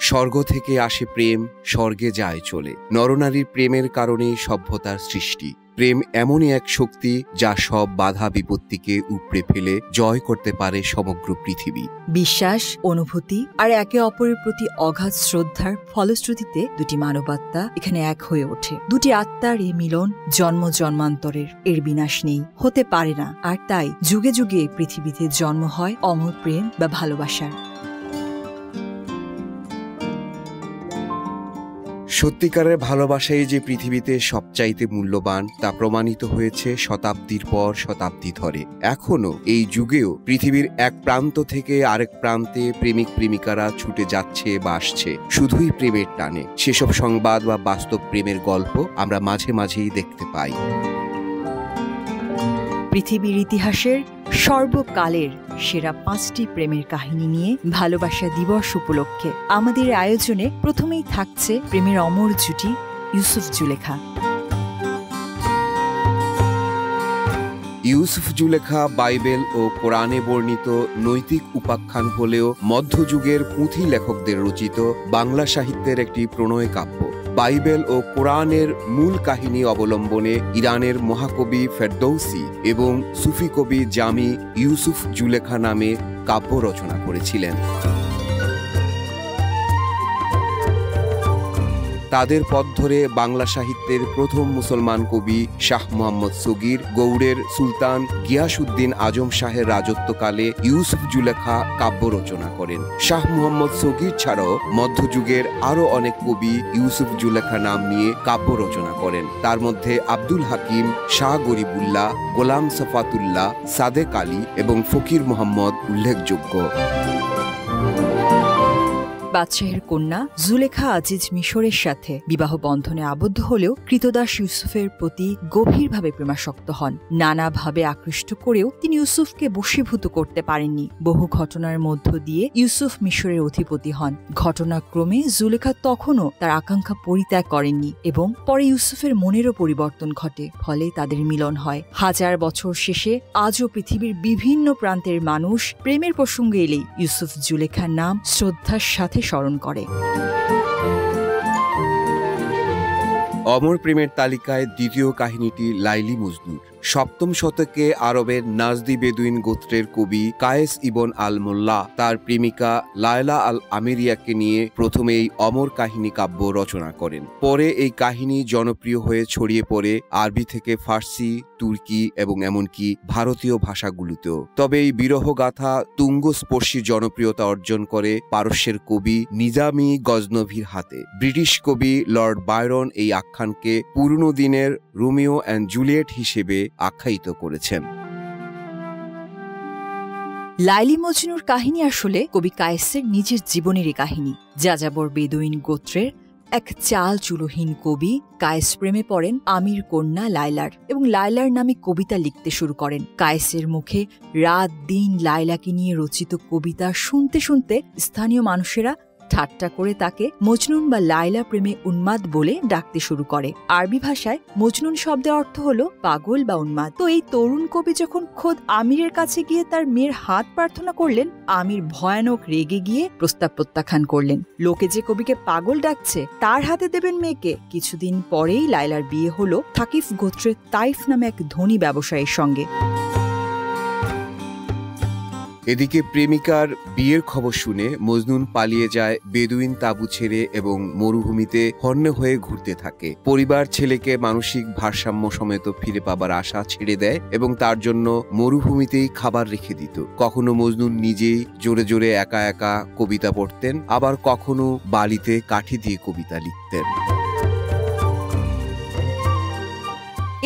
স্বর্গ থেকে আসে প্রেম, স্বর্গে যায় চলে। নরনারীর প্রেমের কারণেই সভ্যতার সৃষ্টি। প্রেম এমনই এক শক্তি যা সব বাধা বিপত্তিকে উপড়ে ফেলে জয় করতে পারে সমগ্র পৃথিবী। বিশ্বাস, অনুভূতি আর একে অপরের প্রতি অগাধ শ্রদ্ধার ফলশ্রুতিতে দুটি মানবাত্মা এখানে এক হয়ে ওঠে। দুটি আত্মার এ মিলন জন্ম জন্মান্তরের, এর বিনাশ নেই, হতে পারে না। আর তাই যুগে যুগে পৃথিবীতে জন্ম হয় অমর প্রেম বা ভালোবাসার। সত্যিকারের ভালোবাসাই যে পৃথিবীতে সবচাইতে মূল্যবান তা প্রমাণিত হয়েছে শতাব্দীর পর শতাব্দী ধরে। এখনো এই যুগেও পৃথিবীর এক প্রান্ত থেকে আরেক প্রান্তে প্রেমিক প্রেমিকারা ছুটে যাচ্ছে বা আসছে শুধুই প্রেমের টানে। সেসব সংবাদ বা বাস্তব প্রেমের গল্প আমরা মাঝে মাঝেই দেখতে পাই। পৃথিবীর ইতিহাসের সর্বকালের সেরা 5টি প্রেমের কাহিনী নিয়ে ভালোবাসা দিবস উপলক্ষে আমাদের আয়োজনে প্রথমেই থাকছে প্রেমের অমর জুটি ইউসুফ জুলেখা। ইউসুফ জুলেখা বাইবেল ও কোরআনে বর্ণিত নৈতিক উপাখ্যান হলেও মধ্যযুগের পুঁথি লেখকদের রচিত বাংলা সাহিত্যের একটি প্রণয় কাব্য। বাইবেল ও কোরআনের মূল কাহিনী অবলম্বনে ইরানের মহাকবি ফেরদৌসি এবং সুফি কবি জামি ইউসুফ জুলেখা নামে কাব্য রচনা করেছিলেন। তাদের পথ ধরে বাংলা সাহিত্যের প্রথম মুসলমান কবি শাহ মোহাম্মদ সগীর গৌড়ের সুলতান গিয়াসউদ্দিন আজম শাহের রাজত্বকালে ইউসুফ জুলেখা কাব্য রচনা করেন। শাহ মোহাম্মদ সগীর ছাড়াও মধ্যযুগের আরও অনেক কবি ইউসুফ জুলেখা নাম নিয়ে কাব্য রচনা করেন। তার মধ্যে আব্দুল হাকিম, শাহ গরিবুল্লাহ, গোলাম সফাতুল্লাহ, সাদেক আলী এবং ফকির মোহাম্মদ উল্লেখযোগ্য। বাদশাহের কন্যা জুলেখা আজিজ মিশরের সাথে বিবাহ বন্ধনে আবদ্ধ হলেও কৃতদাস ইউসুফের প্রতি গভীরভাবে প্রেমাসক্ত হন। নানাভাবে আকৃষ্ট করেও তিনি ইউসুফকে বশীভূত করতে পারেননি। বহু ঘটনার মধ্য দিয়ে ইউসুফ মিশরের অধিপতি হন। ঘটনাক্রমে জুলেখা তখনও তার আকাঙ্ক্ষা পরিত্যাগ করেননি এবং পরে ইউসুফের মনেরও পরিবর্তন ঘটে। ফলে তাদের মিলন হয়। 1000 বছর শেষে আজও পৃথিবীর বিভিন্ন প্রান্তের মানুষ প্রেমের প্রসঙ্গে এলেই ইউসুফ জুলেখার নাম শ্রদ্ধার সাথে স্মরণ করে। অমর প্রেমের তালিকায় দ্বিতীয় কাহিনীটি লাইলি মজনুর। 7ম শতকে আরবের নাজদি বেদুইন গোত্রের কবি কায়েস ইবন আল মোল্লা তার প্রেমিকা লায়লা আল আমিরিয়াকে নিয়ে প্রথমে এই অমর কাহিনী কাব্য রচনা করেন। পরে এই কাহিনী জনপ্রিয় হয়ে ছড়িয়ে পড়ে আরবি থেকে ফার্সি, তুর্কি এবং এমনকি ভারতীয় ভাষাগুলোতেও। তবে এই বিরহ গাথা তুঙ্গস্পর্শী জনপ্রিয়তা অর্জন করে পারস্যের কবি নিজামি গজনভির হাতে। ব্রিটিশ কবি লর্ড বায়রন এই আখ্যানকে পুরনো দিনের রোমিও অ্যান্ড জুলিয়েট হিসেবে আখ্যায়িত করেছেন। লাইলি মজনুর কাহিনী আসলে কবি কায়েসের নিজের জীবনেরই কাহিনী। যাযাবর বেদুইন গোত্রের এক চাল চুলোহীন কবি কায়েস প্রেমে পড়েন আমির কন্যা লায়লার এবং লায়লার নামে কবিতা লিখতে শুরু করেন। কায়েসের মুখে রাত দিন লায়লাকে নিয়ে রচিত কবিতা শুনতে শুনতে স্থানীয় মানুষেরা ঠাট্টা করে তাকে মজনুন বা লায়লা প্রেমে উন্মাদ বলে ডাকতে শুরু করে। আরবি ভাষায় মজনুন শব্দের অর্থ হলো পাগল বা উন্মাদ। তো এই তরুণ কবি যখন খোদ আমিরের কাছে গিয়ে তার মেয়ের হাত প্রার্থনা করলেন, আমির ভয়ানক রেগে গিয়ে প্রস্তাব প্রত্যাখ্যান করলেন। লোকে যে কবিকে পাগল ডাকছে তার হাতে দেবেন মেয়েকে। কিছুদিন পরেই লায়লার বিয়ে হলো থাকিফ গোত্রের তাইফ নামে এক ধনী ব্যবসায়ীর সঙ্গে। এদিকে প্রেমিকার বিয়ের খবর শুনে মজনুন পালিয়ে যায় বেদুইন তাঁবু ছেড়ে এবং মরুভূমিতে হন্যে হয়ে ঘুরতে থাকে। পরিবার ছেলেকে মানসিক ভারসাম্য সমেত ফিরে পাবার আশা ছেড়ে দেয় এবং তার জন্য মরুভূমিতেই খাবার রেখে দিত। কখনো মজনুন নিজেই জোরে জোরে একা একা কবিতা পড়তেন, আবার কখনো বালিতে কাঠি দিয়ে কবিতা লিখতেন।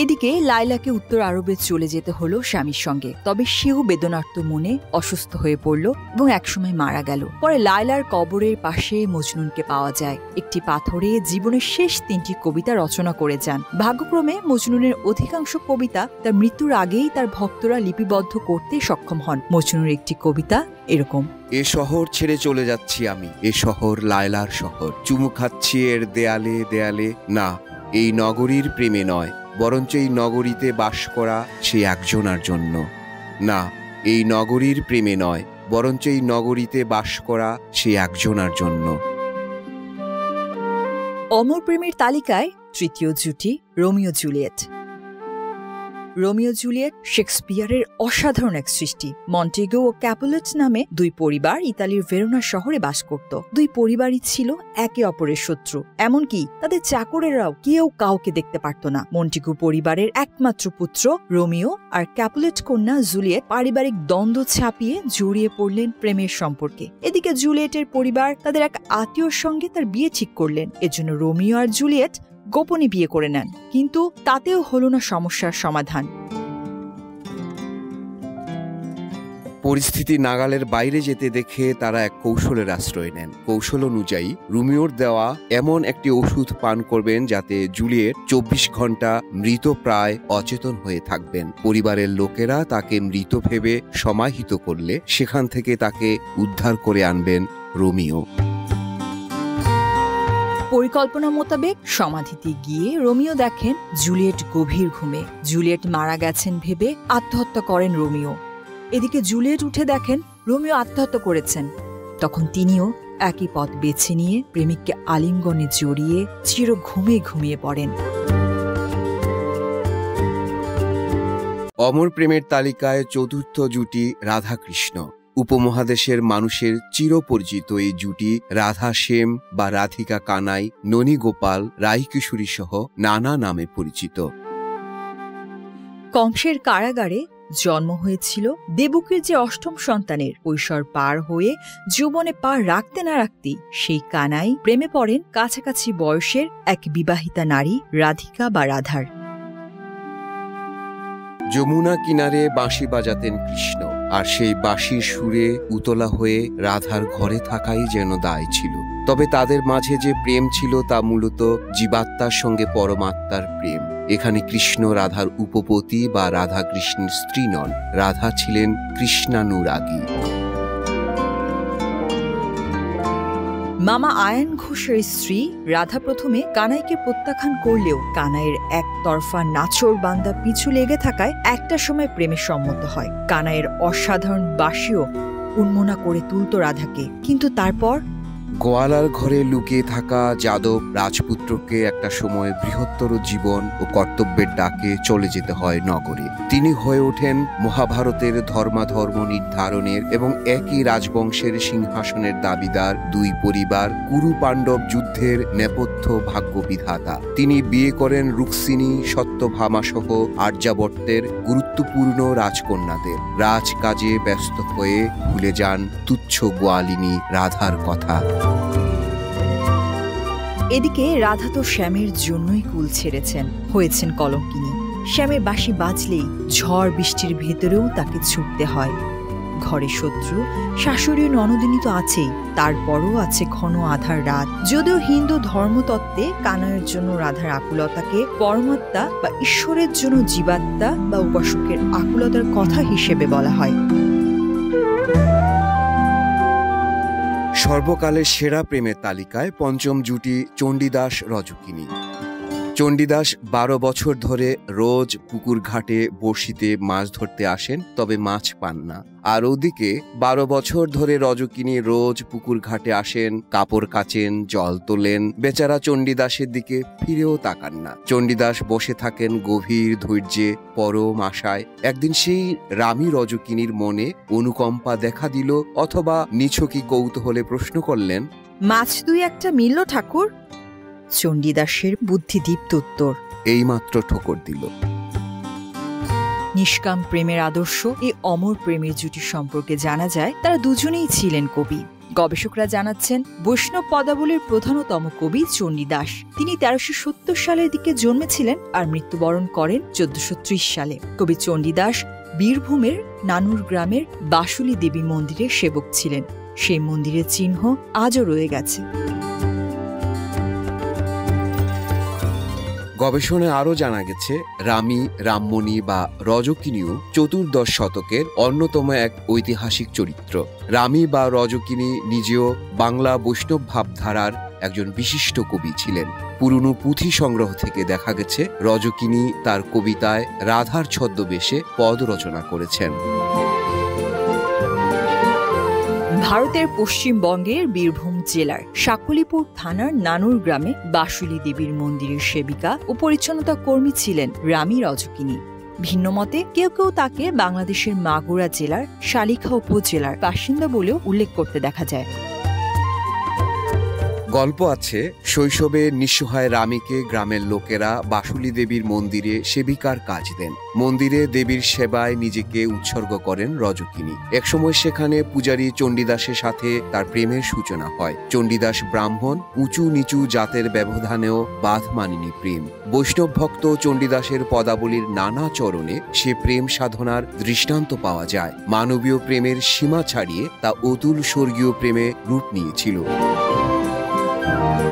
এদিকে লায়লাকে উত্তর আরবে চলে যেতে হলো স্বামীর সঙ্গে। তবে সেও বেদনার্ত মনে অসুস্থ হয়ে পড়ল এবং একসময় মারা গেল। পরে লায়লার কবরের পাশে মজনুনকে পাওয়া যায়। একটি পাথরে জীবনের শেষ 3টি কবিতা রচনা করে যান। ভাগ্যক্রমে মজনুনের অধিকাংশ কবিতা তার মৃত্যুর আগেই তার ভক্তরা লিপিবদ্ধ করতে সক্ষম হন। মজনুনের একটি কবিতা এরকম: এ শহর ছেড়ে চলে যাচ্ছি আমি, এ শহর লায়লার শহর, চুমু খাচ্ছি এর দেয়ালে দেয়ালে, না এই নগরীর প্রেমে নয়, বরঞ্চ এই নগরীতে বাস করা সে একজনার জন্য, না এই নগরীর প্রেমে নয়, বরঞ্চ এই নগরীতে বাস করা সে একজনার জন্য। অমর প্রেমের তালিকায় তৃতীয় জুটি রোমিও জুলিয়েট। রোমিও জুলিয়েট শেক্সপিয়ারের অসাধারণ এক সৃষ্টি। মন্টেগো ও ক্যাপুলেট নামে দুই পরিবার ইতালির ভেরোনা শহরে বাস করত। দুই পরিবারই ছিল একে অপরের শত্রু, এমনকি তাদের চাকরেরাও কেউ কাউকে দেখতে পারত না। মন্টেগো পরিবারের একমাত্র পুত্র রোমিও আর ক্যাপুলেট কন্যা জুলিয়েট পারিবারিক দ্বন্দ্ব ছাপিয়ে জড়িয়ে পড়লেন প্রেমের সম্পর্কে। এদিকে জুলিয়েটের পরিবার তাদের এক আত্মীয়র সঙ্গে তার বিয়ে ঠিক করলেন। এজন্য রোমিও আর জুলিয়েট গোপনে বিয়ে করে নেন, কিন্তু তাতেও হল না সমস্যার সমাধান। পরিস্থিতি নাগালের বাইরে যেতে দেখে তারা এক কৌশলের আশ্রয় নেন। কৌশল অনুযায়ী রোমিওর দেওয়া এমন একটি ওষুধ পান করবেন যাতে জুলিয়েট 24 ঘন্টা মৃত প্রায় অচেতন হয়ে থাকবেন। পরিবারের লোকেরা তাকে মৃত ভেবে সমাহিত করলে সেখান থেকে তাকে উদ্ধার করে আনবেন রোমিও। পরিকল্পনা মোতাবেক সমাধিতে গিয়ে রোমিও দেখেন জুলিয়েট গভীর ঘুমে। জুলিয়েট মারা গেছেন ভেবে আত্মহত্যা করেন রোমিও। এদিকে জুলিয়েট উঠে দেখেন রোমিও আত্মহত্যা করেছেন। তখন তিনিও একই পথ বেছে নিয়ে প্রেমিককে আলিঙ্গনে জড়িয়ে চির ঘুমিয়ে পড়েন। অমর প্রেমের তালিকায় চতুর্থ জুটি রাধাকৃষ্ণ। উপমহাদেশের মানুষের চিরপরিচিত এই জুটি রাধা সেম বা রাধিকা কানাই, ননী গোপাল, রাইকিশোরী সহ নানা নামে পরিচিত। কংসের কারাগারে জন্ম হয়েছিল দেবকীর যে অষ্টম সন্তানের। কৈশোর পার হয়ে যৌবনে পা রাখতে না রাখতেই সেই কানাই প্রেমে পড়েন কাছাকাছি বয়সের এক বিবাহিতা নারী রাধিকা বা রাধার। যমুনা কিনারে বাঁশি বাজাতেন কৃষ্ণ, আর সেই বাঁশির সুরে উতলা হয়ে রাধার ঘরে থাকাই যেন দায় ছিল। তবে তাদের মাঝে যে প্রেম ছিল তা মূলত জীবাত্মার সঙ্গে পরমাত্মার প্রেম। এখানে কৃষ্ণ রাধার উপপতি বা রাধা কৃষ্ণের স্ত্রী নন, রাধা ছিলেন কৃষ্ণানুরাগী। মামা আয়ান ঘোষের স্ত্রী রাধা প্রথমে কানাইকে প্রত্যাখ্যান করলেও কানাইয়ের একতরফা নাচর বান্দা পিছু লেগে থাকায় একটা সময় প্রেমে সম্মত হয়। কানাইয়ের অসাধারণ বাঁশিও উন্মনা করে তুলত রাধাকে, কিন্তু তারপর গোয়ালার ঘরে লুকিয়ে থাকা যাদব রাজপুত্রকে একটা সময় বৃহত্তর জীবন ও কর্তব্যের ডাকে চলে যেতে হয় নগরে। তিনি হয়ে ওঠেন মহাভারতের ধর্মাধর্ম নির্ধারণের এবং একই রাজবংশের সিংহাসনের দাবিদার দুই পরিবার কুরু পাণ্ডব যুদ্ধের নেপথ্য ভাগ্য বিধাতা। তিনি বিয়ে করেন রুক্মিণী, সত্যভামা সহ আর্যাবর্তের গুরুত্বপূর্ণ রাজকন্যাদের। রাজকাজে ব্যস্ত হয়ে ভুলে যান তুচ্ছ গোয়ালিনী রাধার কথা। এদিকে রাধা তো শ্যামের জন্যই কুল ছেড়েছেন, হয়েছেন কলঙ্কিনী। শ্যামের বাঁশি বাজলেই ঝড় বৃষ্টির ভেতরেও তাকে ছুটতে হয়। ঘরে শত্রু, শাশুড়ি ননদিনী তো আছেই, তারপরও আছে ঘন আধার রাত। যদিও হিন্দু ধর্মতত্ত্বে কানাইয়ের জন্য রাধার আকুলতাকে পরমাত্মা বা ঈশ্বরের জন্য জীবাত্মা বা উপাসকের আকুলতার কথা হিসেবে বলা হয়। সর্বকালের সেরা প্রেমের তালিকায় পঞ্চম জুটি চণ্ডীদাস রজকিনী। চণ্ডীদাস 12 বছর ধরে রোজ পুকুর ঘাটে বড়শিতে মাছ ধরতে আসেন, তবে মাছ পান না। আর ওদিকে 12 বছর ধরে রজকিনী রোজ পুকুর ঘাটে আসেন, কাপড় কাচেন, জল তোলেন। বেচারা চণ্ডীদাসের দিকে ফিরেও তাকান না। চণ্ডীদাস বসে থাকেন গভীর ধৈর্যে, পরম আশায়। একদিন সেই রামী রজকিনীর মনে অনুকম্পা দেখা দিল, অথবা নিছকি কৌতূহলে প্রশ্ন করলেন, মাছ দুই একটা মিলল ঠাকুর? চণ্ডীদাসের বুদ্ধিদীপ্ত উত্তর এইমাত্র ঠোকর দিল। নিষ্কাম প্রেমের আদর্শ এই অমর প্রেমের জুটি সম্পর্কে জানা যায় তারা দুজনেই ছিলেন কবি। গবেষকরা জানাচ্ছেন বৈষ্ণব পদাবলীর প্রধানতম কবি চণ্ডীদাস। তিনি 1370 সালের দিকে জন্মেছিলেন আর মৃত্যুবরণ করেন 1430 সালে। কবি চণ্ডীদাস বীরভূমের নানুর গ্রামের বাসুলী দেবী মন্দিরের সেবক ছিলেন। সেই মন্দিরের চিহ্ন আজও রয়ে গেছে। গবেষণায় আরও জানা গেছে রামী, রামমণি বা রজকিনীও 14 শতকের অন্যতম এক ঐতিহাসিক চরিত্র। রামী বা রজকিনী নিজেও বাংলা বৈষ্ণব ভাবধারার একজন বিশিষ্ট কবি ছিলেন। পুরনো পুঁথি সংগ্রহ থেকে দেখা গেছে রজকিনী তার কবিতায় রাধার ছদ্মবেশে পদ রচনা করেছেন। ভারতের পশ্চিমবঙ্গের বীরভূম জেলার শাকলিপুর থানার নানুর গ্রামে বাসুলী দেবীর মন্দিরের সেবিকা ও পরিচ্ছন্নতা কর্মী ছিলেন রামী রজকিনী। ভিন্নমতে কেউ কেউ তাকে বাংলাদেশের মাগুরা জেলার শালিখা উপজেলার বাসিন্দা বলেও উল্লেখ করতে দেখা যায়। গল্প আছে, শৈশবে নিঃসহায় রামীকে গ্রামের লোকেরা বাসুলী দেবীর মন্দিরে সেবিকার কাজ দেন। মন্দিরে দেবীর সেবায় নিজেকে উৎসর্গ করেন রজকিনী। একসময় সেখানে পূজারী চণ্ডীদাসের সাথে তার প্রেমের সূচনা হয়। চণ্ডীদাস ব্রাহ্মণ, উঁচু নিচু জাতের ব্যবধানেও বাঁধ মানেনি প্রেম। বৈষ্ণব ভক্ত চণ্ডীদাসের পদাবলীর নানা চরণে সে প্রেম সাধনার দৃষ্টান্ত পাওয়া যায়। মানবীয় প্রেমের সীমা ছাড়িয়ে তা অতুল স্বর্গীয় প্রেমে রূপ নিয়েছিল।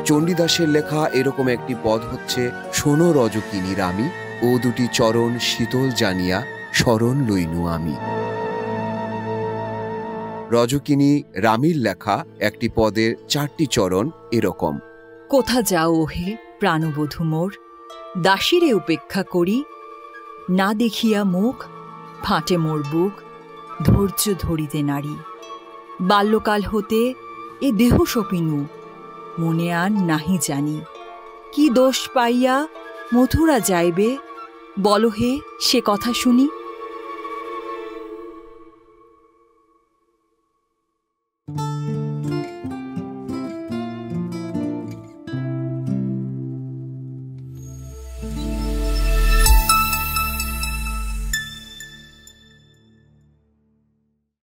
চণ্ডীদাসের লেখা এরকম একটি পদ হচ্ছে, শোনো রজকিনী রামী, ও দুটি চরণ শীতল জানিয়া শরণ লইনু আমি। রজকিনী রামীর লেখা একটি পদের 4টি চরণ এরকম: কোথা যাও ওহে প্রাণবধূ মোর, দাসীরে উপেক্ষা করি, না দেখিয়া মুখ ফাটে মোর বুক, ধৈর্য ধরিতে নারী। বাল্যকাল হতে এ দেহ সপিনু, মনে আর নাহি জানি। কি দোষ পাইয়া মথুরা যাইবে, বলো হে সে কথা শুনি।